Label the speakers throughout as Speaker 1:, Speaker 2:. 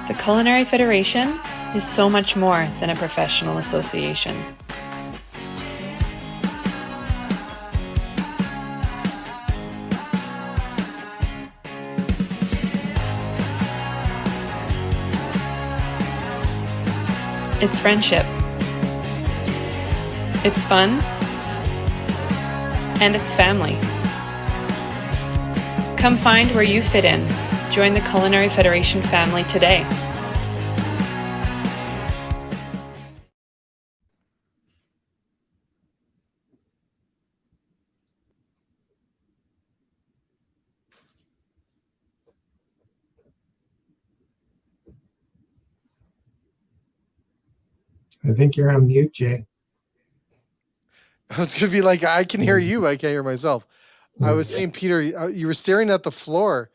Speaker 1: The Culinary Federation is so much more than a professional association. It's friendship. It's fun. And it's family. Come find where you fit in. Join the Culinary Federation family today.
Speaker 2: I think you're on mute, Jay.
Speaker 3: I was going to be like, I can hear you. I can't hear myself. I was saying, Peter, you were staring at the floor.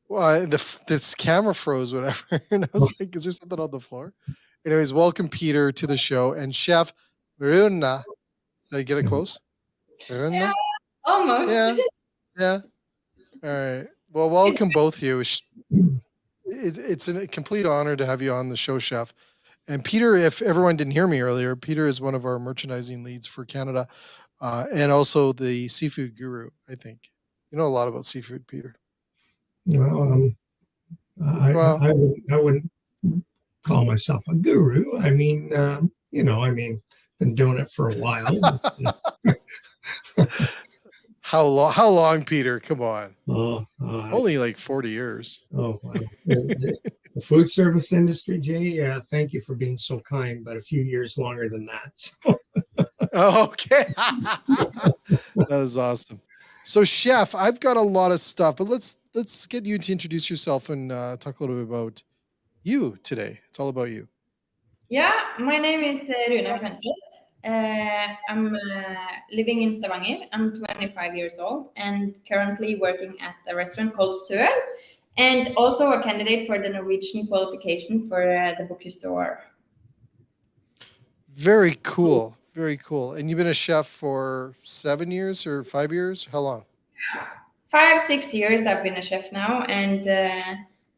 Speaker 3: This camera froze, whatever. And I was like, is there something on the floor? Anyways, welcome, Peter, to the show. And Chef Runa. Did I get it close? Runa?
Speaker 4: Yeah, almost.
Speaker 3: Yeah. All right. Well, welcome both of you. It's a complete honor to have you on the show, Chef. And Peter, if everyone didn't hear me earlier, Peter is one of our merchandising leads for Canada, and also the seafood guru, I think. You know a lot about seafood, Peter.
Speaker 2: Well, I wouldn't call myself a guru. I mean, been doing it for a while.
Speaker 3: How long, Peter? Come on. Only like 40 years.
Speaker 2: Oh, wow. The food service industry, Jay, thank you for being so kind, but a few years longer than that. So.
Speaker 3: Okay. That was awesome. So, Chef, I've got a lot of stuff, but let's get you to introduce yourself and talk a little bit about you today. It's all about you.
Speaker 4: Yeah, my name is Runa Kvendseth. I'm living in Stavanger. I'm 25 years old and currently working at a restaurant called Skrei, and also a candidate for the Norwegian qualification for the Bocuse store.
Speaker 3: Very cool. Very cool. And you've been a chef for 7 years or 5 years? How long?
Speaker 4: 5-6 years I've been a chef now, and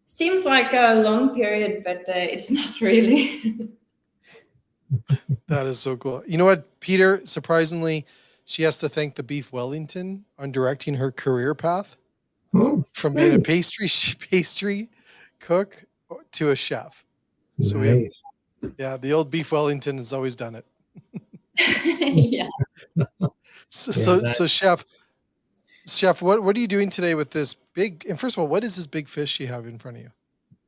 Speaker 4: seems like a long period, but it's not really.
Speaker 3: That is so cool. You know what, Peter? Surprisingly, she has to thank the Beef Wellington on directing her career path from being a pastry cook to a chef. So the old Beef Wellington has always done it.
Speaker 4: Yeah.
Speaker 3: So Chef, what are you doing today with this big? And first of all, what is this big fish you have in front of you?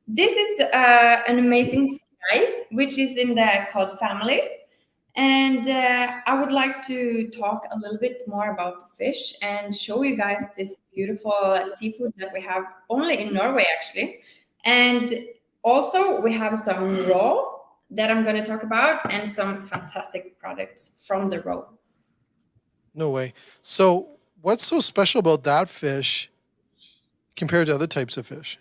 Speaker 4: This is an amazing Skrei, which is in the cod family. And I would like to talk a little bit more about the fish and show you guys this beautiful seafood that we have only in Norway, actually. And also we have some raw that I'm going to talk about and some fantastic products from the raw.
Speaker 3: No way. So what's so special about that fish compared to other types of fish?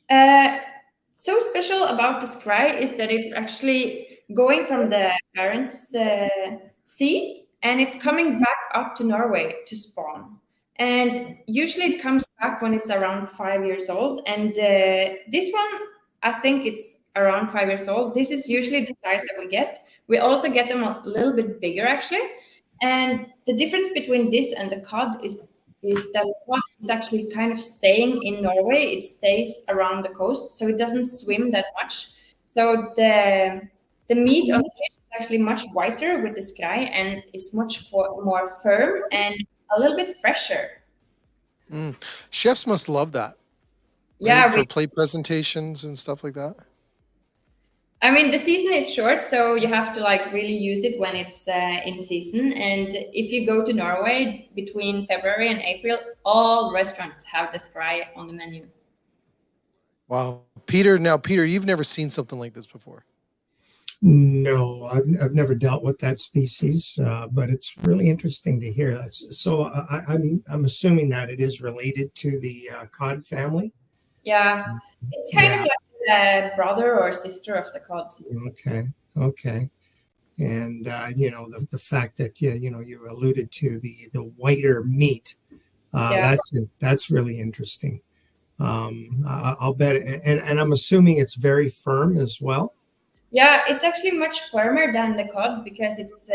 Speaker 4: So special about the Skrei is that it's actually going from the parents' sea, and it's coming back up to Norway to spawn. And usually it comes back when it's around 5 years old. And this one, I think it's around 5 years old. This is usually the size that we get. We also get them a little bit bigger, actually. And the difference between this and the cod is that the cod is actually kind of staying in Norway. It stays around the coast, so it doesn't swim that much. So the meat of the fish is actually much whiter with the skrei, and it's much more firm and a little bit fresher.
Speaker 3: Chefs must love that.
Speaker 4: Yeah,
Speaker 3: right? For plate presentations and stuff like that.
Speaker 4: I mean, the season is short, so you have to like really use it when it's in season. And if you go to Norway between February and April, all restaurants have the skrei on the menu.
Speaker 3: Wow. Peter, you've never seen something like this before.
Speaker 2: No, I've never dealt with that species, but it's really interesting to hear. So I'm assuming that it is related to the cod family.
Speaker 4: Yeah, it's kind of like the brother or sister of the cod.
Speaker 2: Okay. And the fact that you alluded to the whiter meat, that's really interesting. I'll bet, and I'm assuming it's very firm as well.
Speaker 4: Yeah, it's actually much firmer than the cod because it's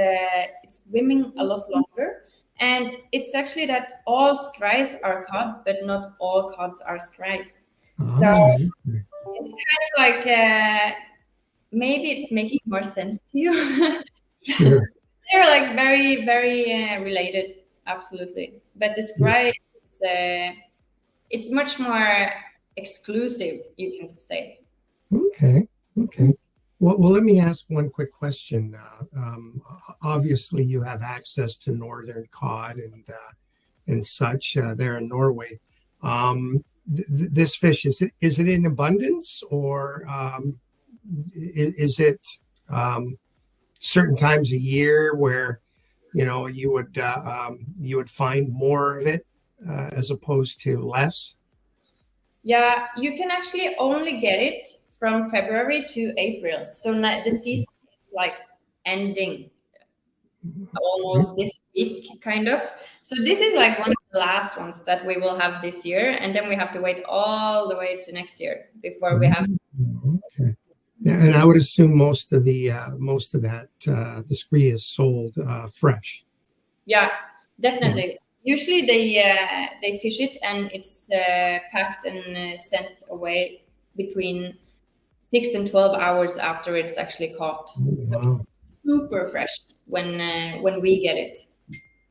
Speaker 4: swimming a lot longer. And it's actually that all skreis are cod, but not all cods are skreis. So it's kind of like maybe it's making more sense to you.
Speaker 2: Sure.
Speaker 4: They're like very, very related, absolutely. But the skrei it's much more exclusive, you can say.
Speaker 2: Okay. Well, let me ask one quick question. Obviously, you have access to northern cod and such there in Norway. This fish, is it in abundance, or is it certain times a year where you would find more of it as opposed to less?
Speaker 4: Yeah, you can actually only get it from February to April. So the season is like ending almost this week, kind of. So this is like one of the last ones that we will have this year, and then we have to wait all the way to next year before we have.
Speaker 2: Okay. And I would assume most of that the skrei is sold fresh.
Speaker 4: Yeah, definitely. Usually they fish it and it's packed and sent away between 6 and 12 hours after it's actually caught.
Speaker 2: Wow.
Speaker 4: So it's super fresh when we get it.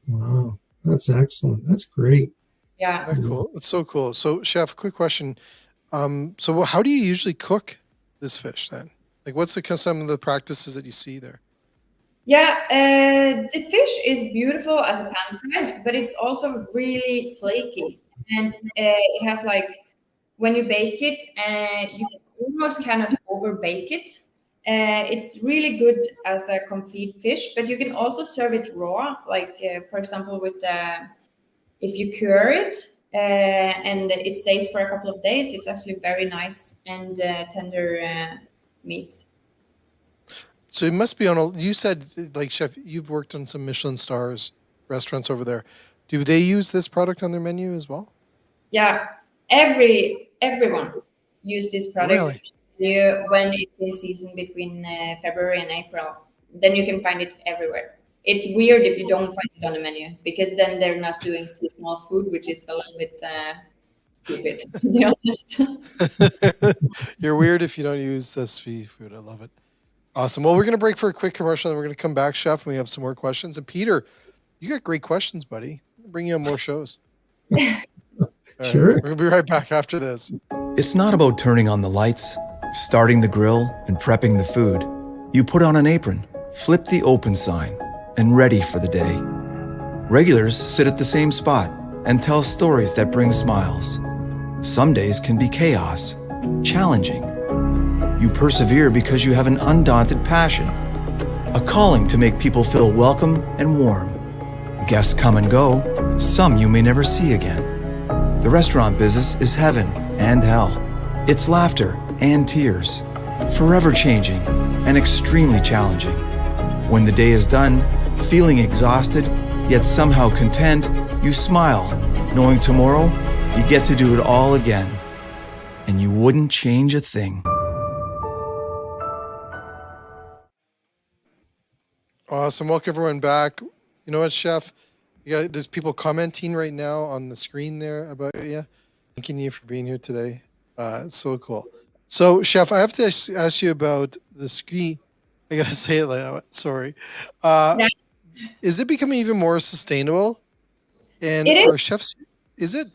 Speaker 2: Wow, that's excellent. That's great.
Speaker 4: Yeah.
Speaker 3: Very cool. It's so cool. So, Chef, quick question. So how do you usually cook this fish then? Like, what's some of the practices that you see there?
Speaker 4: Yeah, the fish is beautiful as a pan-fried, but it's also really flaky. And it has like, when you bake it, you almost cannot over-bake it. It's really good as a confit fish, but you can also serve it raw, like, for example, with if you cure it and it stays for a couple of days, it's actually very nice and tender meat.
Speaker 3: So it must be you said, like, Chef, you've worked on some Michelin stars restaurants over there. Do they use this product on their menu as well?
Speaker 4: Yeah, everyone use this product. Really? When it's in season between February and April, then you can find it everywhere. It's weird if you don't find it on the menu, because then they're not doing seasonal food, which is a little bit stupid, to be honest.
Speaker 3: You're weird if you don't use this food. I love it. Awesome. Well, we're going to break for a quick commercial, and we're going to come back, Chef, and we have some more questions. And Peter, you got great questions, buddy. Bring you on more shows.
Speaker 2: Sure.
Speaker 3: We're going to be right back after this.
Speaker 5: It's not about turning on the lights, starting the grill, and prepping the food. You put on an apron, flip the open sign, and ready for the day. Regulars sit at the same spot and tell stories that bring smiles. Some days can be chaos, challenging. You persevere because you have an undaunted passion, a calling to make people feel welcome and warm. Guests come and go, some you may never see again. The restaurant business is heaven and hell. It's laughter and tears, forever changing and extremely challenging. When the day is done, Feeling exhausted, yet somehow content, you smile, knowing tomorrow you get to do it all again. And you wouldn't change a thing.
Speaker 3: Awesome. Welcome everyone back. You know what, Chef? There's people commenting right now on the screen there about you. Thanking you for being here today. It's so cool. So, Chef, I have to ask you about the Skrei. I gotta say it like that. Sorry. Is it becoming even more sustainable? And
Speaker 4: It is.
Speaker 3: our chefs, is it?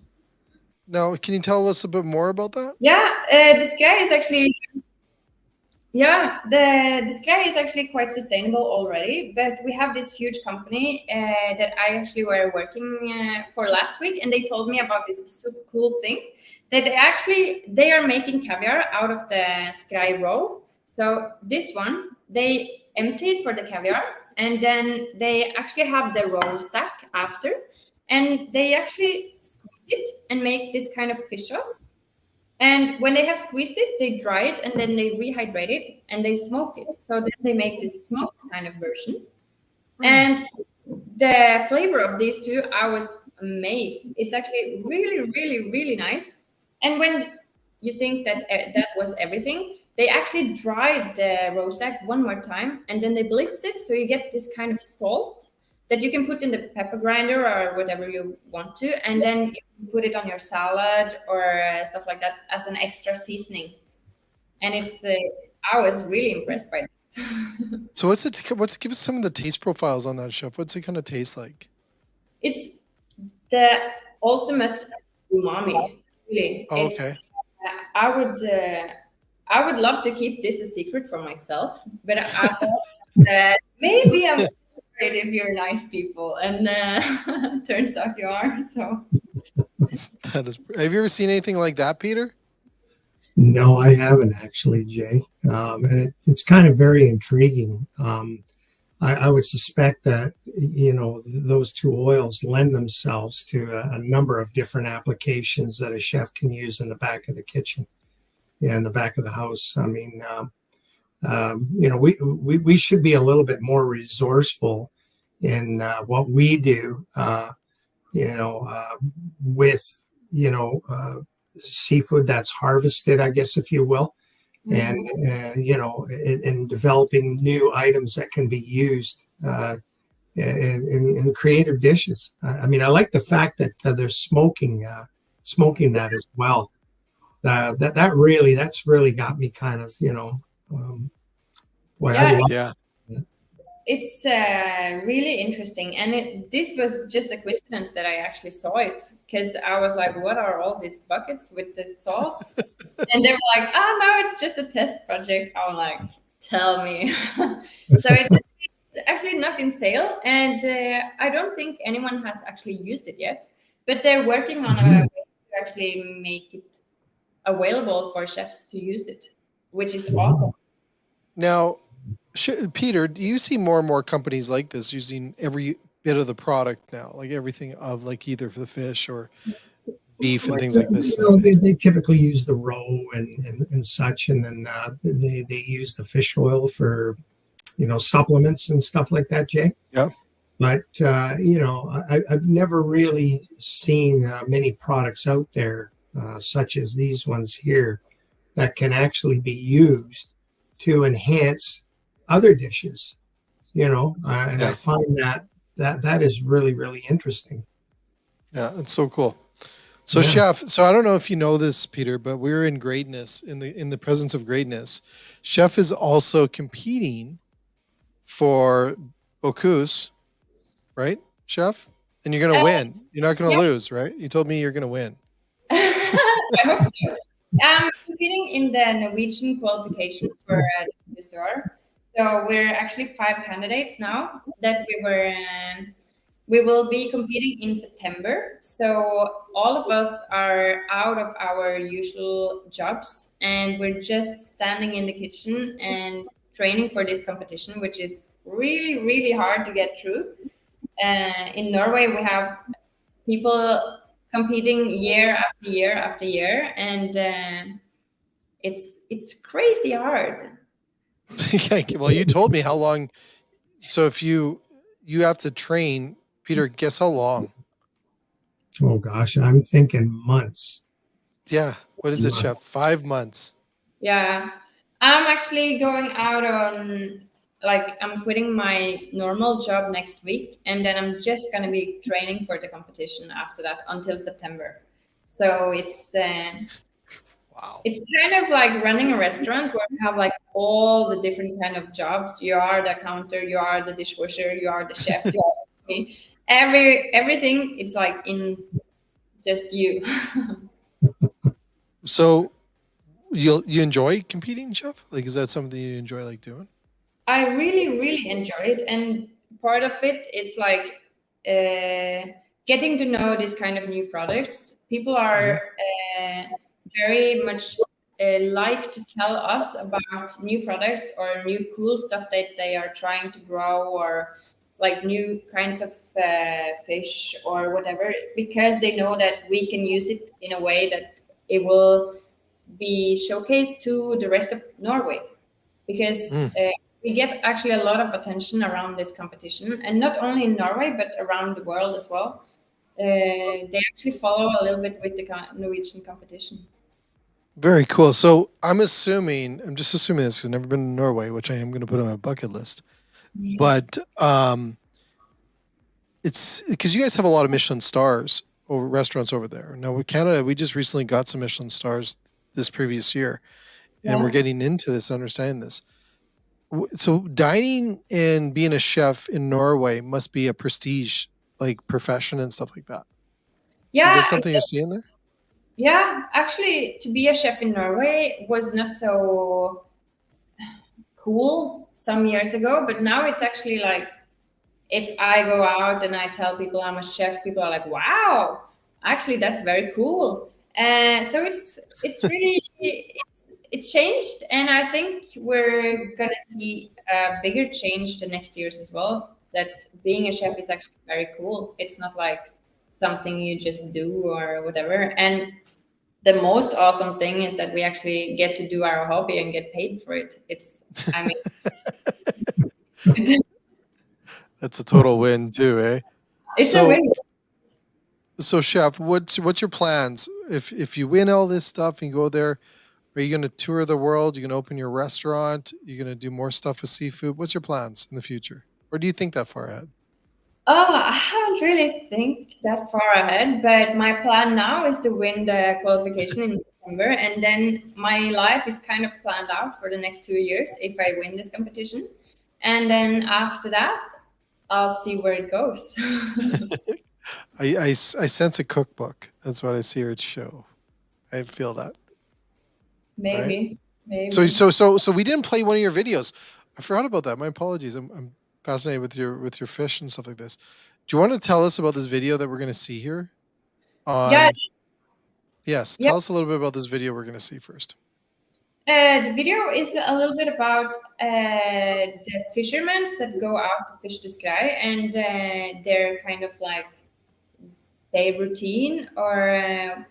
Speaker 3: Now, can you tell us a bit more about that?
Speaker 4: Yeah, the Skrei is actually. Yeah, the Skrei is actually quite sustainable already, but we have this huge company that I actually were working for last week, and they told me about this super cool thing that they are making caviar out of the Skrei roe. So this one, they empty it for the caviar, and then they actually have the roe sack after, and they actually squeeze it and make this kind of fish sauce. And when they have squeezed it, they dry it and then they rehydrate it and they smoke it. So then they make this smoked kind of version. And the flavor of these two, I was amazed. It's actually really, really, really nice. And when you think that that was everything, they actually dried the roe sack one more time and then they blitz it. So you get this kind of salt that you can put in the pepper grinder or whatever you want to, and then you put it on your salad or stuff like that as an extra seasoning. And it's, I was really impressed by this.
Speaker 3: So give us some of the taste profiles on that, Chef. What's it kind of taste like?
Speaker 4: It's the ultimate umami, really.
Speaker 3: Oh, okay.
Speaker 4: I would love to keep this a secret for myself, but I thought that maybe I'm if you're nice people, and turns out you are. So
Speaker 3: Have you ever seen anything like that, Peter?
Speaker 2: No, I haven't actually, Jay. And it's kind of very intriguing. I would suspect that, those two oils lend themselves to a number of different applications that a chef can use in the back of the kitchen, in the back of the house. I mean, we should be a little bit more resourceful in what we do, with, seafood that's harvested, I guess, if you will, and, in developing new items that can be used in creative dishes. I mean, I like the fact that they're smoking that as well. That's really got me kind of,
Speaker 3: Yeah.
Speaker 4: it's really interesting, and this was just a coincidence that I actually saw it, because I was like, what are all these buckets with this sauce? And they were like, oh no, it's just a test project. I'm like, tell me. So it's actually not in sale, and I don't think anyone has actually used it yet, but they're working on a way to actually make it available for chefs to use it, which is awesome.
Speaker 3: Now, Peter, do you see more and more companies like this using every bit of the product now, like everything of like either for the fish or beef and things like this?
Speaker 2: They typically use the roe and such, and then they use the fish oil for, supplements and stuff like that, Jay.
Speaker 3: Yeah.
Speaker 2: But, I've never really seen many products out there, such as these ones here, that can actually be used to enhance other dishes, and I find that is really, really interesting.
Speaker 3: Yeah, it's so cool. So Chef, so I don't know if you know this, Peter, but we're in greatness, in the presence of greatness. Chef is also competing for Bocuse, right, Chef? And you're going to win. You're not going to lose, right? You told me you're going to win.
Speaker 4: I hope so. I'm competing in the Norwegian qualification for the store. So we're actually 5 candidates now that we will be competing in September. So all of us are out of our usual jobs, and we're just standing in the kitchen and training for this competition, which is really, really hard to get through. In Norway, we have people competing year after year after year, and it's crazy hard.
Speaker 3: Well, you told me how long. So if you you have to train. Peter, guess how long?
Speaker 2: Oh gosh, I'm thinking months.
Speaker 3: Yeah. What is it, Chef? 5 months.
Speaker 4: Yeah, I'm actually going out on, like, I'm quitting my normal job next week, and then I'm just gonna be training for the competition after that until September. So
Speaker 3: Wow.
Speaker 4: it's kind of like running a restaurant where you have like all the different kind of jobs. You are the counter, you are the dishwasher, you are the chef, you are everything. It's like in just you.
Speaker 3: So you enjoy competing, Chef? Like, is that something you enjoy like doing?
Speaker 4: I really, really enjoy it, and part of it is like getting to know this kind of new products. People are very much like to tell us about new products or new cool stuff that they are trying to grow, or like new kinds of fish or whatever, because they know that we can use it in a way that it will be showcased to the rest of Norway, because we get actually a lot of attention around this competition, and not only in Norway but around the world as well. They actually follow a little bit with the Norwegian competition.
Speaker 3: Very cool. So I'm just assuming this because I've never been to Norway, which I am going to put on my bucket list. But it's because you guys have a lot of Michelin stars over restaurants over there. Now with Canada, we just recently got some Michelin stars this previous year, and we're getting into this, understanding this. So dining and being a chef in Norway must be a prestige like profession and stuff like that.
Speaker 4: Yeah,
Speaker 3: is that something you're seeing there?
Speaker 4: Yeah, actually, to be a chef in Norway was not so cool some years ago, but now it's actually like, if I go out and I tell people I'm a chef, people are like, "Wow, actually, that's very cool." So it's really it's changed, and I think we're gonna see a bigger change the next years as well. That being a chef is actually very cool. It's not like something you just do or whatever. And the most awesome thing is that we actually get to do our hobby and get paid for it. I mean,
Speaker 3: That's a total win too, eh?
Speaker 4: it's a win.
Speaker 3: So chef, what's your plans? If you win all this stuff and you go there, are you gonna tour the world? You're gonna open your restaurant? You're gonna do more stuff with seafood? What's your plans in the future? Or do you think that far ahead?
Speaker 4: Oh, I haven't really think that far ahead, but my plan now is to win the qualification in September, and then my life is kind of planned out for the next 2 years if I win this competition, and then after that, I'll see where it goes.
Speaker 3: I sense a cookbook. That's what I see her show. I feel that.
Speaker 4: Maybe, maybe.
Speaker 3: So we didn't play one of your videos. I forgot about that. My apologies. I'm fascinated with your fish and stuff like this. Do you want to tell us about this video that we're going to see here?
Speaker 4: Yeah.
Speaker 3: Yes.
Speaker 4: Yeah.
Speaker 3: Tell us a little bit about this video we're going to see first.
Speaker 4: The video is a little bit about the fishermen that go out to fish the Skrei, and their kind of like day routine, or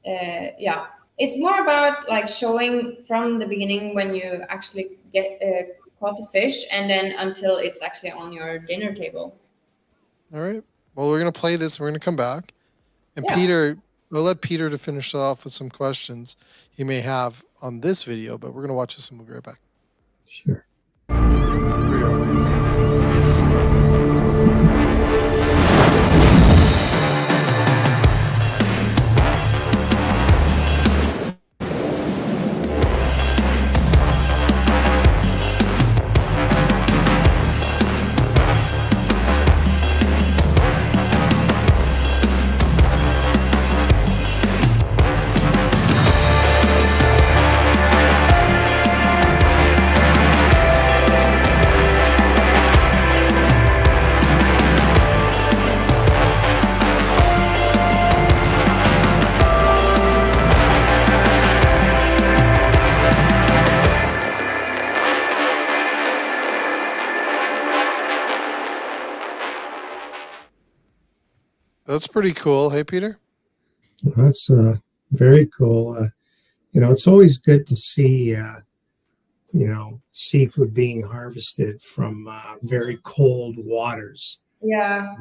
Speaker 4: yeah. It's more about like showing from the beginning when you actually get caught the fish, and then until it's actually on your dinner table.
Speaker 3: All right. Well, we're going to play this. We're going to come back. And
Speaker 4: Yeah.
Speaker 3: Peter, we'll let Peter to finish off with some questions he may have on this video, but we're going to watch this and we'll be right back.
Speaker 2: Sure.
Speaker 3: Here we go. That's pretty cool. Hey, Peter?
Speaker 2: That's very cool. You know, it's always good to see seafood being harvested from very cold waters.
Speaker 4: Yeah.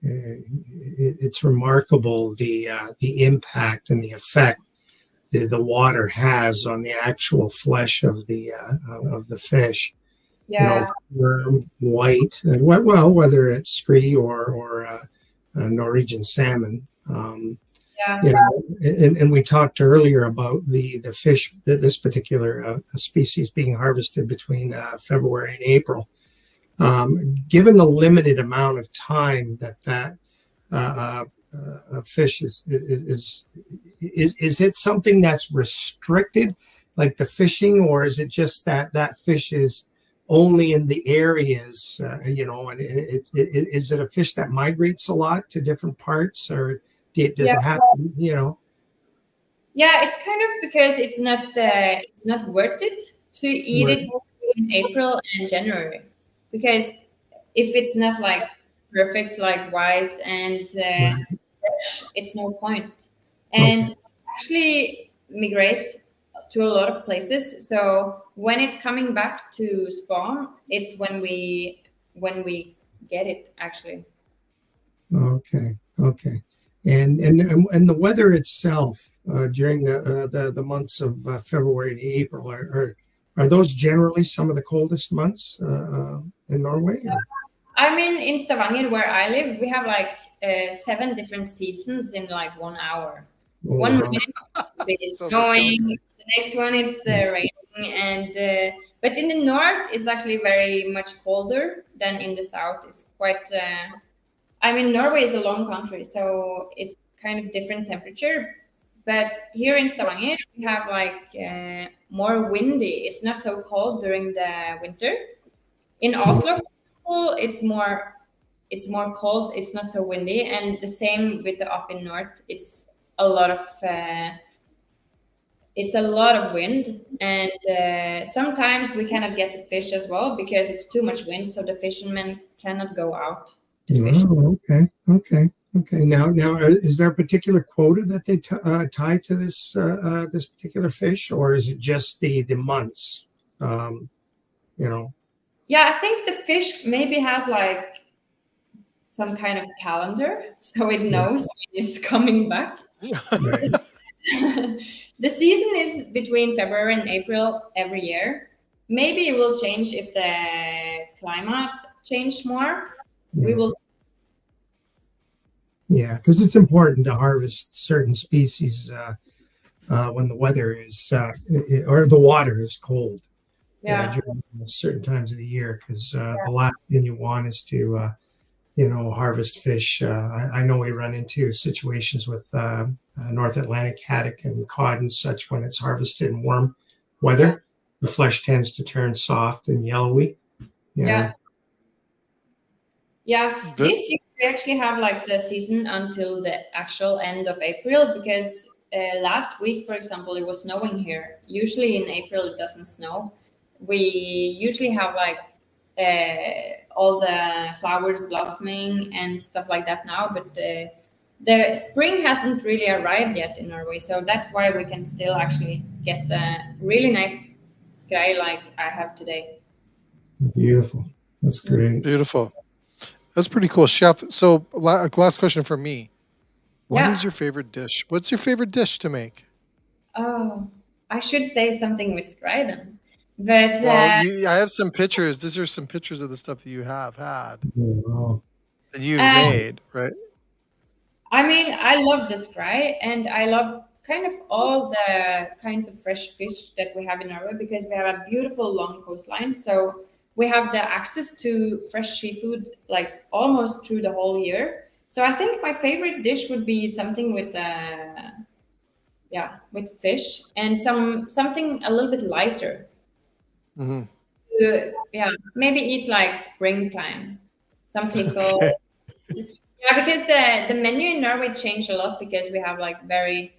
Speaker 2: It's remarkable the impact and the effect the water has on the actual flesh of the fish.
Speaker 4: Yeah.
Speaker 2: Firm, white, and well, whether it's Skrei or Norwegian salmon.
Speaker 4: Yeah.
Speaker 2: And we talked earlier about the fish, this particular species being harvested between February and April. Given the limited amount of time that fish is it something that's restricted, like the fishing, or is it just that fish is only in the areas, and is it a fish that migrates a lot to different parts, or does it have,
Speaker 4: Yeah, it's kind of because it's not worth it to eat it in April and January, because if it's not like perfect, like white and fresh, it's no point. And actually migrate to a lot of places. So when it's coming back to spawn, it's when we get it actually.
Speaker 2: Okay. And the weather itself during the months of February to April are those generally some of the coldest months in Norway?
Speaker 4: I mean, in Stavanger, where I live, we have like 7 different seasons in like 1 hour. One minute it's snowing, the next one it's raining, and but in the north it's actually very much colder than in the south. It's quite. I mean, Norway is a long country, so it's kind of different temperature. But here in Stavanger, we have like more windy. It's not so cold during the winter. In Oslo, it's more cold. It's not so windy, and the same with the up in north. It's a lot of wind, and sometimes we cannot get the fish as well because it's too much wind. So the fishermen cannot go out to fish.
Speaker 2: Oh, okay. Now, is there a particular quota that they tie to this particular fish, or is it just the months?
Speaker 4: Yeah, I think the fish maybe has like some kind of calendar, so it knows when it's coming back. The season is between February and April every year. Maybe it will change if the climate change more. We will.
Speaker 2: Yeah, because it's important to harvest certain species when the weather is or the water is cold. During certain times of the year, because the last thing you want is to harvest fish. I know we run into situations with North Atlantic haddock and cod and such when it's harvested in warm weather. The flesh tends to turn soft and yellowy.
Speaker 4: Yeah. This year we actually have like the season until the actual end of April, because last week, for example, it was snowing here. Usually in April it doesn't snow. We usually have like all the flowers blossoming and stuff like that now, but the spring hasn't really arrived yet in Norway, so that's why we can still actually get the really nice skrei like I have today.
Speaker 2: Beautiful. That's great.
Speaker 3: Beautiful. That's pretty cool, Chef. So last question for me. What is your favorite dish? What's your favorite dish to make?
Speaker 4: Oh, I should say something with skrei then. But
Speaker 3: I have some pictures. These are some pictures of the stuff that you have had that you've made, right?
Speaker 4: I mean, I love the skrei, and I love kind of all the kinds of fresh fish that we have in Norway, because we have a beautiful long coastline. So we have the access to fresh seafood like almost through the whole year. So I think my favorite dish would be something with with fish and something a little bit lighter. Maybe eat like springtime, some pickle. Because the menu in Norway changed a lot because we have like very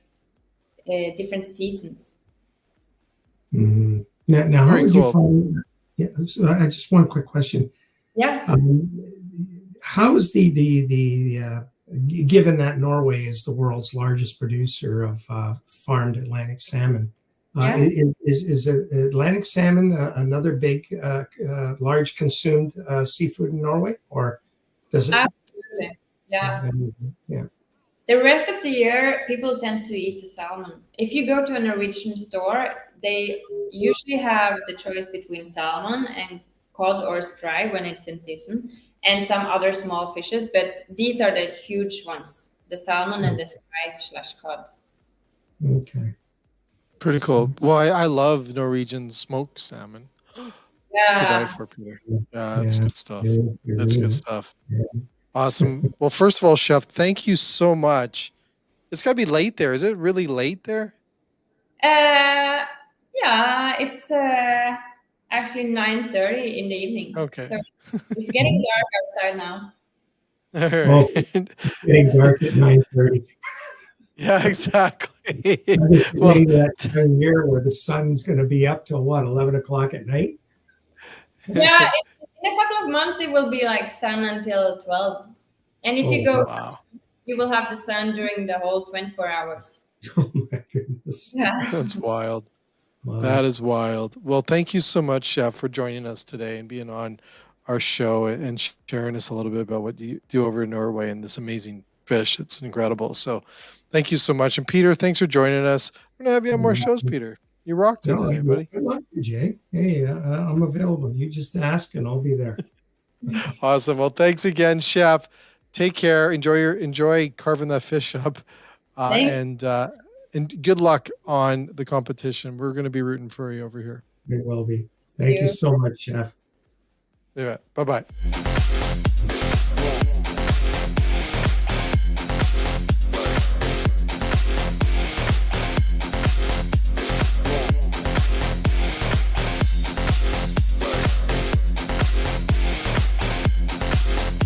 Speaker 4: different seasons.
Speaker 2: Now how would you find? Yeah, so I just one quick question.
Speaker 4: Yeah.
Speaker 2: How is the given that Norway is the world's largest producer of farmed Atlantic salmon, Is Atlantic salmon another big, large consumed seafood in Norway, or does it?
Speaker 4: Absolutely, yeah.
Speaker 2: Yeah.
Speaker 4: The rest of the year, people tend to eat the salmon. If you go to a Norwegian store, they usually have the choice between salmon and cod or skrei when it's in season, and some other small fishes. But these are the huge ones: the salmon and the skrei/cod.
Speaker 2: Okay.
Speaker 3: Pretty cool. Well, I love Norwegian smoked salmon. It's to die for, Peter. Yeah, that's good stuff. That's good stuff.
Speaker 2: Yeah.
Speaker 3: Awesome. Well, first of all, Chef, thank you so much. It's got to be late there. Is it really late there?
Speaker 4: Yeah, it's actually 9:30 in the evening.
Speaker 3: Okay.
Speaker 4: So it's getting dark outside now.
Speaker 3: All right.
Speaker 2: Well, it's getting dark at 9:30.
Speaker 3: Yeah, exactly.
Speaker 2: Well, that time of year where the sun's going to be up till what, 11 o'clock at night?
Speaker 4: Yeah, in a couple of months it will be like sun until 12. And if you go, you will have the sun during the whole 24 hours.
Speaker 2: Oh my goodness.
Speaker 4: Yeah.
Speaker 3: That's wild.
Speaker 2: Wow.
Speaker 3: That is wild. Well, thank you so much, Chef, for joining us today and being on our show and sharing us a little bit about what you do over in Norway and this amazing fish. It's incredible. So thank you so much. And Peter, thanks for joining us. We're going to have you on more shows, Peter. You rocked it today, buddy.
Speaker 2: Good luck, Jay. Hey, I'm available. You just ask and I'll be there.
Speaker 3: Awesome. Well, thanks again, Chef. Take care. Enjoy carving that fish up. And good luck on the competition. We're going to be rooting for you over here.
Speaker 2: It will be. Thank you so much, Chef.
Speaker 3: Yeah. Bye-bye.